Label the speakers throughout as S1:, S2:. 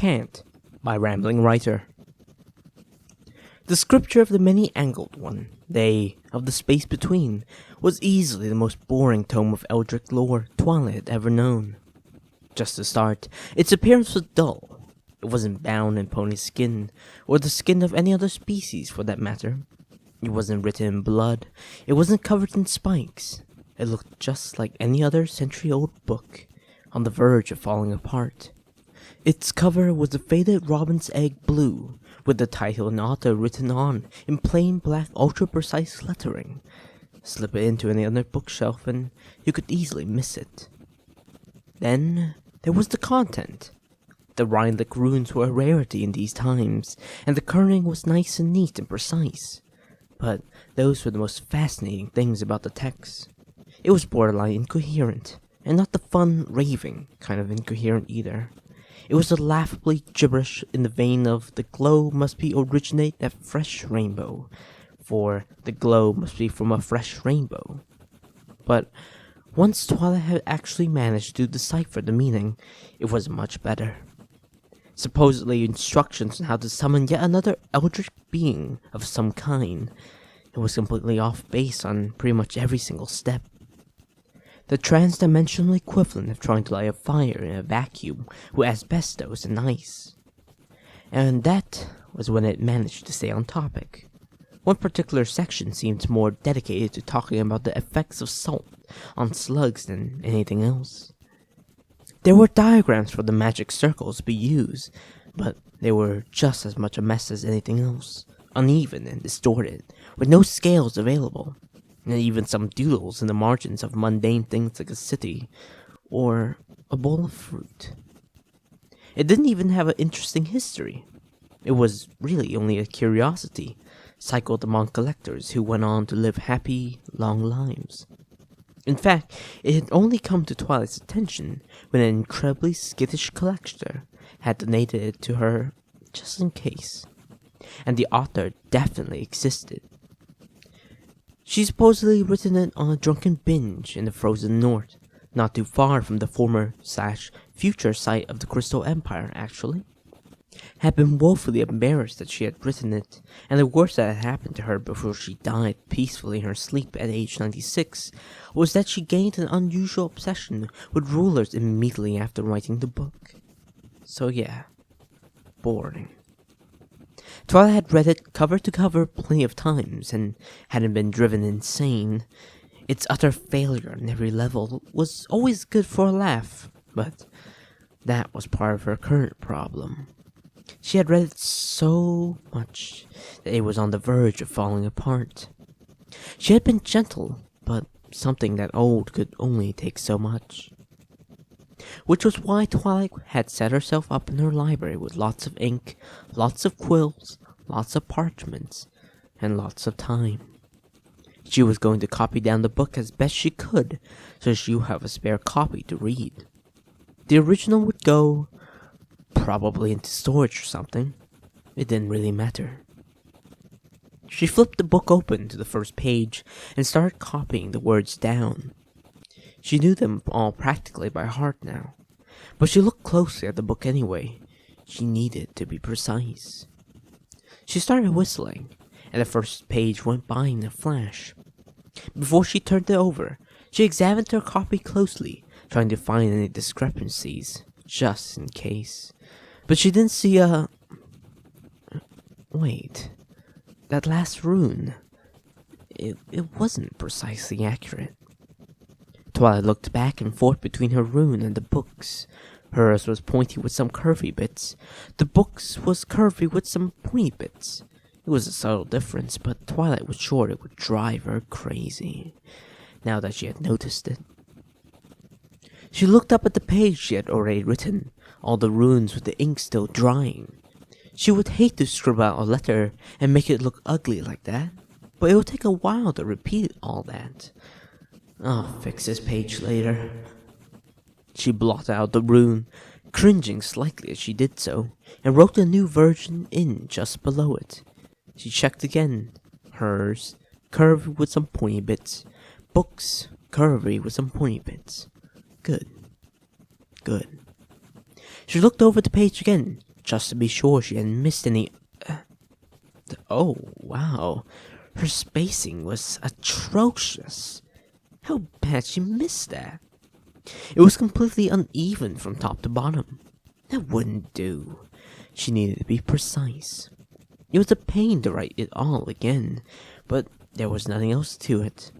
S1: Can't by Rambling Writer. The scripture of the many-angled one, they of the space between, was easily the most boring tome of eldritch lore Twilight had ever known. Just to start, its appearance was dull. It wasn't bound in pony skin, or the skin of any other species for that matter. It wasn't written in blood. It wasn't covered in spikes. It looked just like any other century-old book, on the verge of falling apart. Its cover was a faded robin's egg blue, with the title and author written on in plain black ultra-precise lettering. Slip it into any other bookshelf and you could easily miss it. Then there was the content. The Rhinelic runes were a rarity in these times, and the kerning was nice and neat and precise. But those were the most fascinating things about the text. It was borderline incoherent, and not the fun, raving kind of incoherent either. It was a laughably gibberish in the vein of the glow must be originate a fresh rainbow, for the glow must be from a fresh rainbow. But once Twilight had actually managed to decipher the meaning, it was much better. Supposedly instructions on how to summon yet another eldritch being of some kind. It was completely off base on pretty much every single step. The trans-dimensional equivalent of trying to light a fire in a vacuum with asbestos and ice. And that was when it managed to stay on topic. One particular section seemed more dedicated to talking about the effects of salt on slugs than anything else. There were diagrams for the magic circles to be used, but they were just as much a mess as anything else, uneven and distorted, with no scales available, and even some doodles in the margins of mundane things like a city, or a bowl of fruit. It didn't even have an interesting history. It was really only a curiosity, cycled among collectors who went on to live happy, long lives. In fact, it had only come to Twilight's attention when an incredibly skittish collector had donated it to her just in case. And the author definitely existed. She supposedly written it on a drunken binge in the frozen north, not too far from the former/future site of the Crystal Empire, actually. Had been woefully embarrassed that she had written it, and the worst that had happened to her before she died peacefully in her sleep at age 96 was that she gained an unusual obsession with rulers immediately after writing the book. So yeah, boring. Twilight had read it cover to cover plenty of times and hadn't been driven insane. Its utter failure on every level was always good for a laugh, but that was part of her current problem. She had read it so much that it was on the verge of falling apart. She had been gentle, but something that old could only take so much. Which was why Twilight had set herself up in her library with lots of ink, lots of quills, lots of parchments, and lots of time. She was going to copy down the book as best she could, so she would have a spare copy to read. The original would go probably into storage or something. It didn't really matter. She flipped the book open to the first page and started copying the words down. She knew them all practically by heart now, but she looked closely at the book anyway. She needed to be precise. She started whistling, and the first page went by in a flash. Before she turned it over, she examined her copy closely, trying to find any discrepancies, just in case. But she didn't see a... Wait. That last rune. It wasn't precisely accurate. Twilight looked back and forth between her rune and the book's. Hers was pointy with some curvy bits. The book's was curvy with some pointy bits. It was a subtle difference, but Twilight was sure it would drive her crazy, now that she had noticed it. She looked up at the page she had already written, all the runes with the ink still drying. She would hate to scribble out a letter and make it look ugly like that, but it would take a while to repeat all that. I'll fix this page later. She blotted out the rune, cringing slightly as she did so, and wrote a new version in just below it. She checked again. Hers, curvy with some pointy bits. Books, curvy with some pointy bits. Good. She looked over the page again, just to be sure she hadn't missed any. Oh, wow. Her spacing was atrocious. How bad she missed that? It was completely uneven from top to bottom. That wouldn't do. She needed to be precise. It was a pain to write it all again, but there was nothing else to it.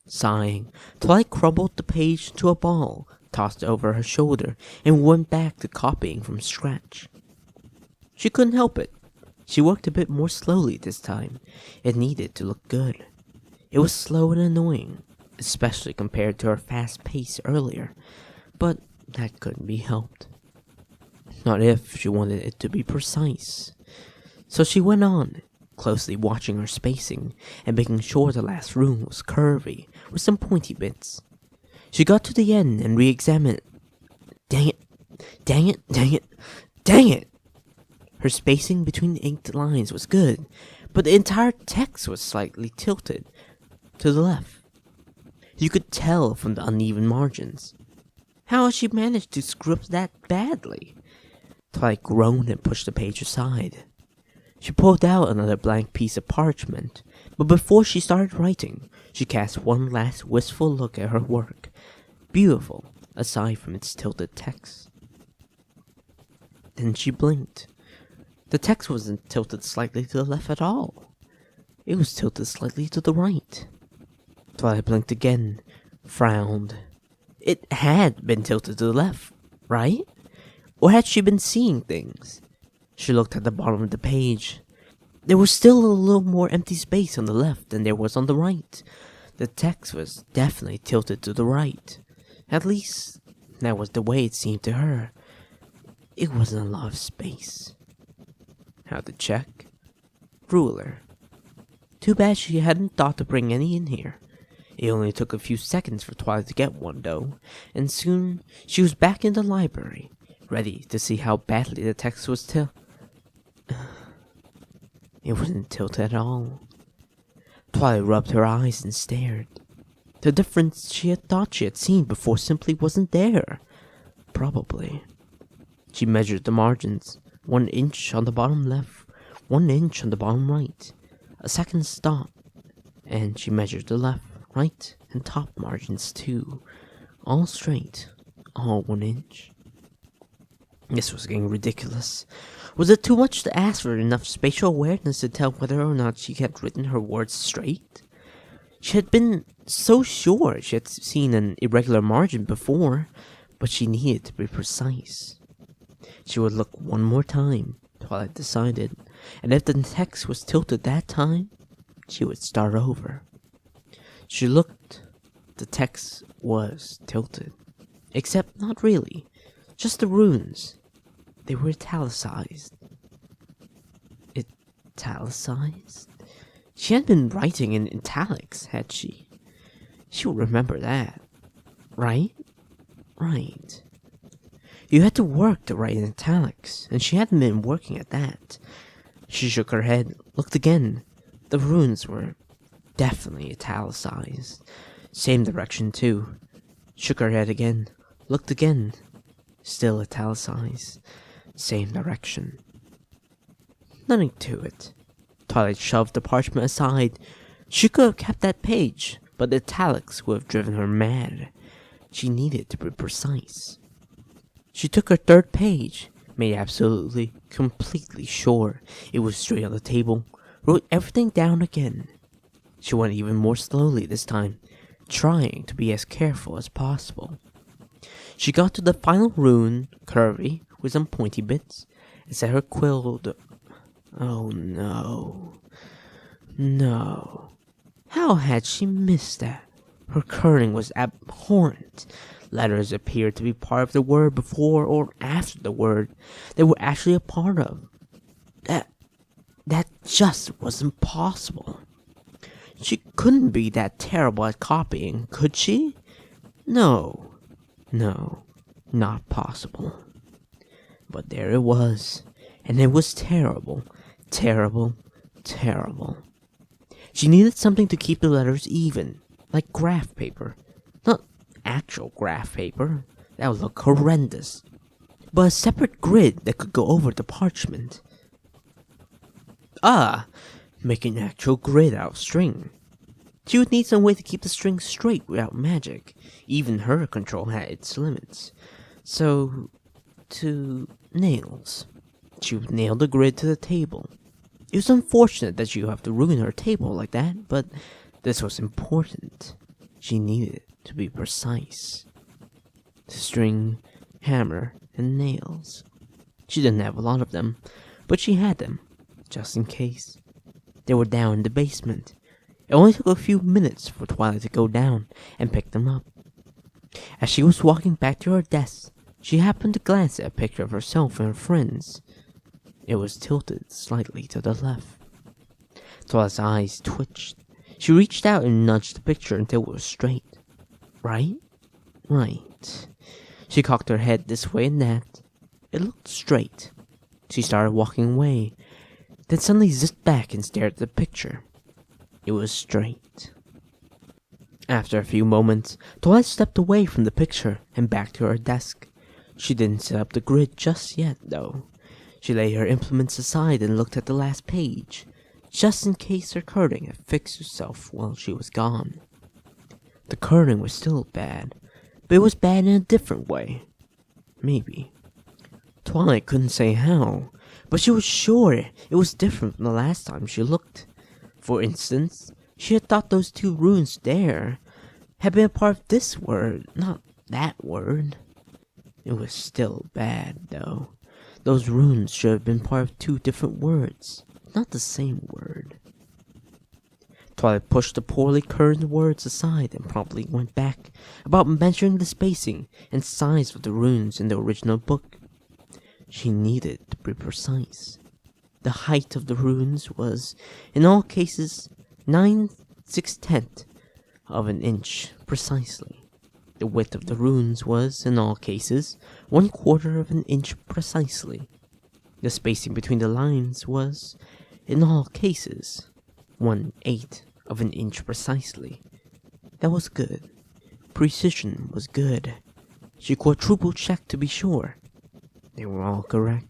S1: Sighing, Twilight crumbled the page into a ball, tossed it over her shoulder, and went back to copying from scratch. She couldn't help it. She worked a bit more slowly this time. It needed to look good. It was slow and annoying, especially compared to her fast pace earlier, but that couldn't be helped. Not if she wanted it to be precise. So she went on, closely watching her spacing and making sure the last rune was curvy with some pointy bits. She got to the end and re-examined it. Dang it! Dang it! Dang it! Dang it! Her spacing between the inked lines was good, but the entire text was slightly tilted to the left. You could tell from the uneven margins. How had she managed to screw up that badly? Twilight groaned and pushed the page aside. She pulled out another blank piece of parchment, but before she started writing, she cast one last wistful look at her work. Beautiful, aside from its tilted text. Then she blinked. The text wasn't tilted slightly to the left at all. It was tilted slightly to the right. Twilight blinked again, frowned. It had been tilted to the left, right? Or had she been seeing things? She looked at the bottom of the page. There was still a little more empty space on the left than there was on the right. The text was definitely tilted to the right. At least, that was the way it seemed to her. It wasn't a lot of space. How to check? Ruler. Too bad she hadn't thought to bring any in here. It only took a few seconds for Twilight to get one, though, and soon she was back in the library, ready to see how badly the text was tilted. It wasn't tilted at all. Twilight rubbed her eyes and stared. The difference she had thought she had seen before simply wasn't there. Probably. She measured the margins. 1 inch on the bottom left, 1 inch on the bottom right. A second stop, and she measured the left, right, and top margins too. All straight, all 1 inch. This was getting ridiculous. Was it too much to ask for enough spatial awareness to tell whether or not she had written her words straight? She had been so sure she had seen an irregular margin before, but she needed to be precise. She would look one more time, Twilight decided, and if the text was tilted that time, she would start over. She looked. The text was tilted. Except not really. Just the runes. They were italicized. Italicized? She hadn't been writing in italics, had she? She would remember that. Right? Right. You had to work to write in italics, and she hadn't been working at that. She shook her head, looked again. The runes were definitely italicized. Same direction, too. Shook her head again, looked again. Still italicized. Same direction. Nothing to it. Twilight shoved the parchment aside. She could have kept that page, but the italics would have driven her mad. She needed to be precise. She took her third page, made absolutely, completely sure it was straight on the table, wrote everything down again. She went even more slowly this time, trying to be as careful as possible. She got to the final rune, curvy, with some pointy bits, and set her quill to... Oh no. No. How had she missed that? Her kerning was abhorrent. Letters appeared to be part of the word before or after the word they were actually a part of. That just wasn't possible. She couldn't be that terrible at copying, could she? No, not possible. But there it was, and it was terrible, terrible, terrible. She needed something to keep the letters even, like graph paper. Not actual graph paper. That would look horrendous. but a separate grid that could go over the parchment. Make an actual grid out of string. She would need some way to keep the string straight without magic. Even her control had its limits. So, to nails. She would nail the grid to the table. It was unfortunate that she would have to ruin her table like that, but this was important. She needed to be precise. The string, hammer, and nails. She didn't have a lot of them, but she had them, just in case. They were down in the basement. It only took a few minutes for Twilight to go down and pick them up. As she was walking back to her desk, she happened to glance at a picture of herself and her friends. It was tilted slightly to the left. Twilight's eyes twitched. She reached out and nudged the picture until it was straight. Right? Right. She cocked her head this way and that. It looked straight. She started walking away, then suddenly zipped back and stared at the picture. It was straight. After a few moments, Twilight stepped away from the picture and back to her desk. She didn't set up the grid just yet, though. She laid her implements aside and looked at the last page, just in case her coding had fixed itself while she was gone. The coding was still bad, but it was bad in a different way. Maybe. Twilight couldn't say how, but she was sure it was different from the last time she looked. For instance, she had thought those two runes there had been a part of this word, not that word. It was still bad, though. Those runes should have been part of two different words, not the same word. Twilight pushed the poorly curved words aside and promptly went back about measuring the spacing and size of the runes in the original book. She needed to be precise. The height of the runes was, in all cases, 9/16 of an inch precisely. The width of the runes was, in all cases, 1/4 of an inch precisely. The spacing between the lines was, in all cases, 1/8 of an inch precisely. That was good. Precision was good. She quadruple checked to be sure. They were all correct.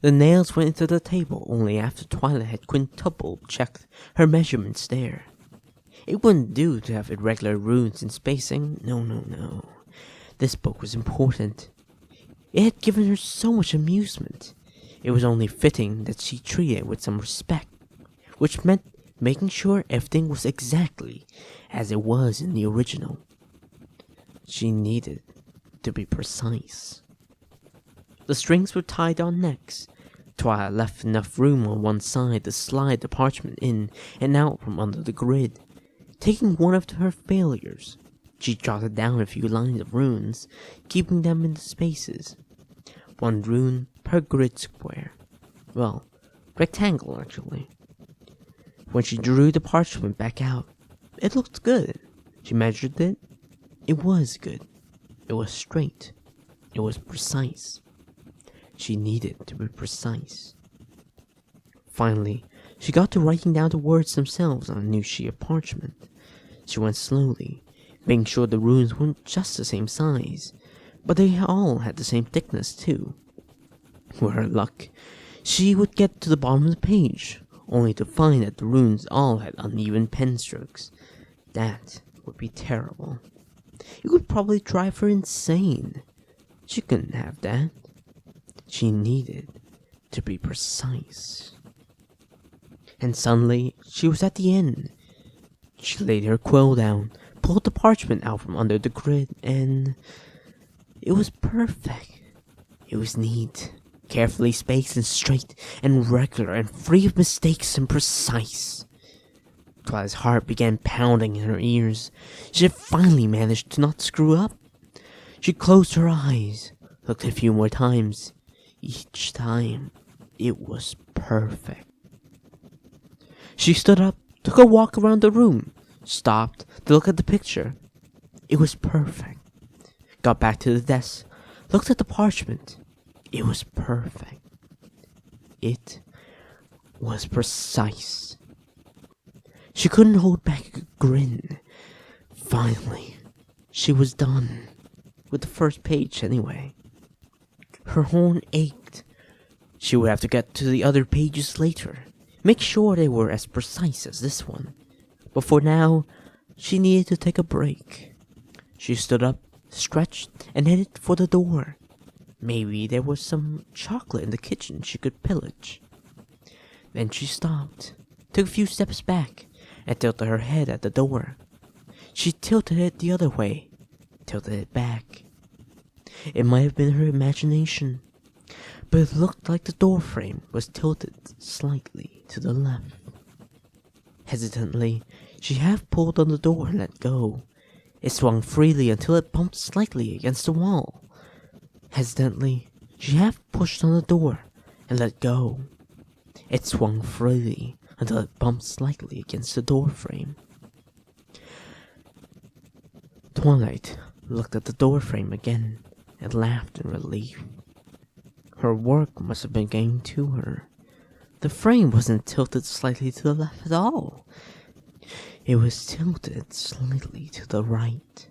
S1: The nails went into the table only after Twilight had quintuple checked her measurements there. It wouldn't do to have irregular runes in spacing. No. This book was important. It had given her so much amusement. It was only fitting that she treat it with some respect, which meant making sure everything was exactly as it was in the original. She needed to be precise. The strings were tied on next. Twilight left enough room on one side to slide the parchment in and out from under the grid. Taking one of her failures, she jotted down a few lines of runes, keeping them in the spaces. One rune per grid square. Well, rectangle actually. When she drew the parchment back out, it looked good. She measured it. It was good. It was straight. It was precise. She needed to be precise. Finally, she got to writing down the words themselves on a new sheet of parchment. She went slowly, making sure the runes weren't just the same size, but they all had the same thickness too. With her luck, she would get to the bottom of the page, only to find that the runes all had uneven pen strokes. That would be terrible. It would probably drive her insane. She couldn't have that. She needed to be precise. And suddenly, she was at the end. She laid her quill down, pulled the parchment out from under the grid, and it was perfect. It was neat, carefully spaced and straight and regular and free of mistakes and precise. Twilight's heart began pounding in her ears. She had finally managed to not screw up. She closed her eyes, looked a few more times. Each time, it was perfect. She stood up, took a walk around the room, stopped to look at the picture. It was perfect. Got back to the desk, looked at the parchment. It was perfect. It was precise. She couldn't hold back a grin. Finally, she was done. with the first page anyway. Her horn ached. She would have to get to the other pages later, make sure they were as precise as this one. But for now, she needed to take a break. She stood up, stretched, and headed for the door. Maybe there was some chocolate in the kitchen she could pillage. Then she stopped, took a few steps back, and tilted her head at the door. She tilted it the other way, tilted it back. It might have been her imagination, but it looked like the door frame was tilted slightly to the left. Hesitantly, she half pulled on the door and let go. It swung freely until it bumped slightly against the wall. Hesitantly, she half pushed on the door and let go. It swung freely until it bumped slightly against the door frame. Twilight looked at the door frame again and laughed in relief. Her work must have been getting to her. The frame wasn't tilted slightly to the left at all. It was tilted slightly to the right.